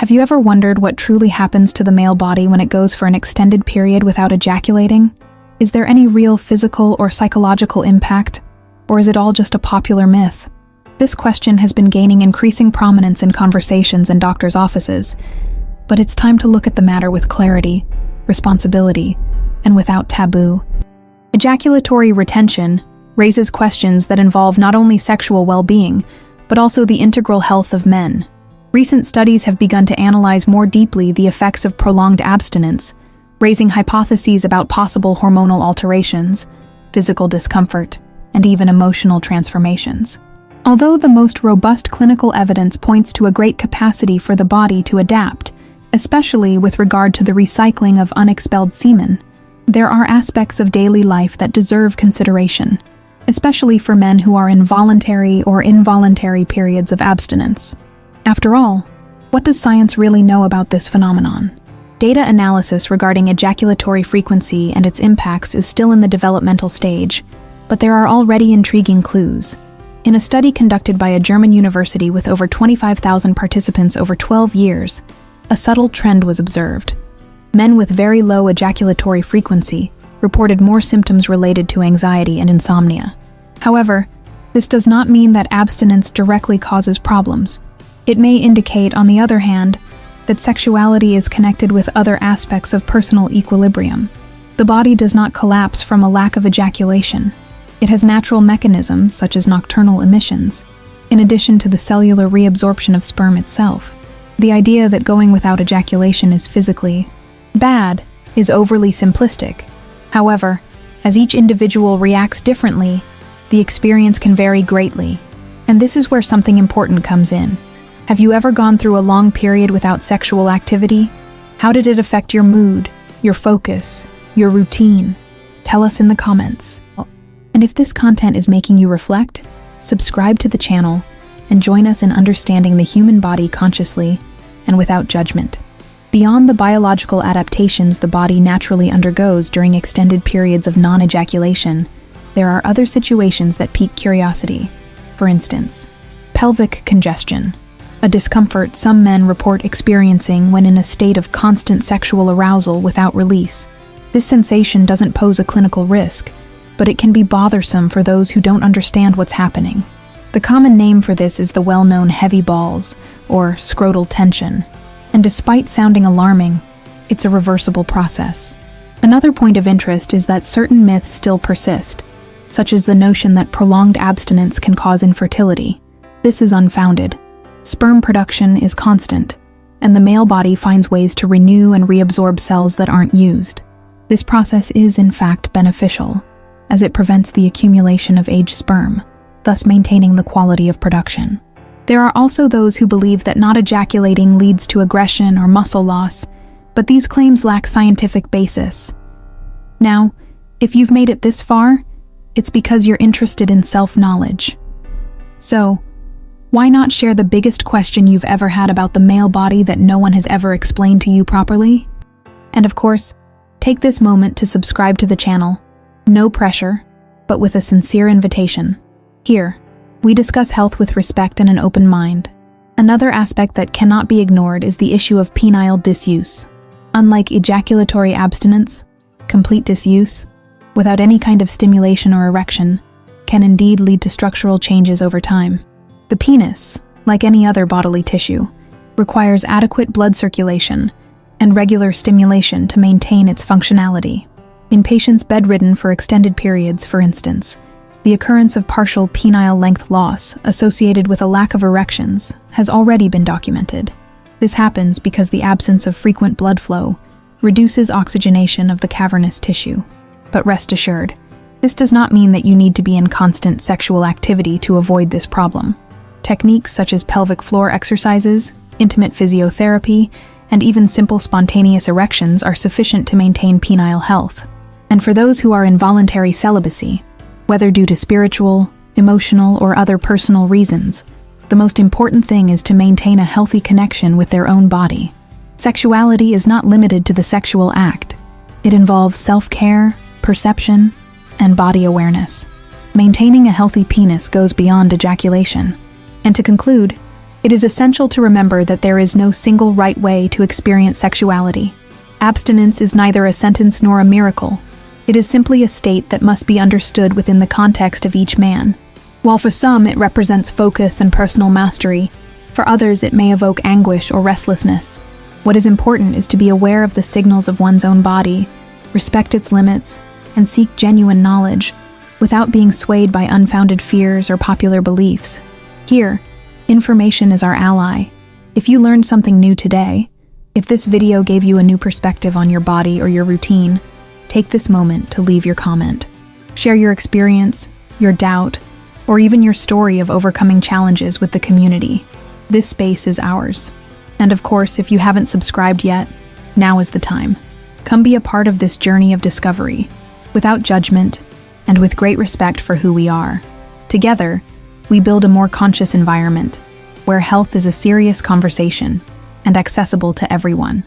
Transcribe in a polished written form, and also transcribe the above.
Have you ever wondered what truly happens to the male body when it goes for an extended period without ejaculating? Is there any real physical or psychological impact, or is it all just a popular myth? This question has been gaining increasing prominence in conversations in doctors' offices, but it's time to look at the matter with clarity, responsibility, and without taboo. Ejaculatory retention raises questions that involve not only sexual well-being, but also the integral health of men. Recent studies have begun to analyze more deeply the effects of prolonged abstinence, raising hypotheses about possible hormonal alterations, physical discomfort, and even emotional transformations. Although the most robust clinical evidence points to a great capacity for the body to adapt, especially with regard to the recycling of unexpelled semen, there are aspects of daily life that deserve consideration, especially for men who are in voluntary or involuntary periods of abstinence. After all, what does science really know about this phenomenon? Data analysis regarding ejaculatory frequency and its impacts is still in the developmental stage, but there are already intriguing clues. In a study conducted by a German university with over 25,000 participants over 12 years, a subtle trend was observed. Men with very low ejaculatory frequency reported more symptoms related to anxiety and insomnia. However, this does not mean that abstinence directly causes problems. It may indicate, on the other hand, that sexuality is connected with other aspects of personal equilibrium. The body does not collapse from a lack of ejaculation. It has natural mechanisms, such as nocturnal emissions, in addition to the cellular reabsorption of sperm itself. The idea that going without ejaculation is physically bad is overly simplistic. However, as each individual reacts differently, the experience can vary greatly. And this is where something important comes in. Have you ever gone through a long period without sexual activity? How did it affect your mood, your focus, your routine? Tell us in the comments. And if this content is making you reflect, subscribe to the channel and join us in understanding the human body consciously and without judgment. Beyond the biological adaptations the body naturally undergoes during extended periods of non-ejaculation, there are other situations that pique curiosity. For instance, pelvic congestion, a discomfort some men report experiencing when in a state of constant sexual arousal without release. This sensation doesn't pose a clinical risk, but it can be bothersome for those who don't understand what's happening. The common name for this is the well-known heavy balls, or scrotal tension. And despite sounding alarming, it's a reversible process. Another point of interest is that certain myths still persist, such as the notion that prolonged abstinence can cause infertility. This is unfounded. Sperm production is constant, and the male body finds ways to renew and reabsorb cells that aren't used. This process is, in fact, beneficial, as it prevents the accumulation of aged sperm, thus maintaining the quality of production. There are also those who believe that not ejaculating leads to aggression or muscle loss, but these claims lack scientific basis. Now, if you've made it this far, it's because you're interested in self-knowledge. So, why not share the biggest question you've ever had about the male body that no one has ever explained to you properly? And of course, take this moment to subscribe to the channel. No pressure, but with a sincere invitation. Here, we discuss health with respect and an open mind. Another aspect that cannot be ignored is the issue of penile disuse. Unlike ejaculatory abstinence, complete disuse, without any kind of stimulation or erection, can indeed lead to structural changes over time. The penis, like any other bodily tissue, requires adequate blood circulation and regular stimulation to maintain its functionality. In patients bedridden for extended periods, for instance, the occurrence of partial penile length loss associated with a lack of erections has already been documented. This happens because the absence of frequent blood flow reduces oxygenation of the cavernous tissue. But rest assured, this does not mean that you need to be in constant sexual activity to avoid this problem. Techniques such as pelvic floor exercises, intimate physiotherapy, and even simple spontaneous erections are sufficient to maintain penile health. And for those who are in voluntary celibacy, whether due to spiritual, emotional, or other personal reasons, the most important thing is to maintain a healthy connection with their own body. Sexuality is not limited to the sexual act. It involves self-care, perception, and body awareness. Maintaining a healthy penis goes beyond ejaculation. And to conclude, It is essential to remember that there is no single right way to experience sexuality. Abstinence is neither a sentence nor a miracle. It is simply a state that must be understood within the context of each man. While for some it represents focus and personal mastery, for others it may evoke anguish or restlessness. What is important is to be aware of the signals of one's own body, respect its limits, and seek genuine knowledge, without being swayed by unfounded fears or popular beliefs. Here, information is our ally. If you learned something new today, if this video gave you a new perspective on your body or your routine, take this moment to leave your comment. Share your experience, your doubt, or even your story of overcoming challenges with the community. This space is ours. And of course, if you haven't subscribed yet, now is the time. Come be a part of this journey of discovery, without judgment, and with great respect for who we are. Together, we build a more conscious environment, where health is a serious conversation and accessible to everyone.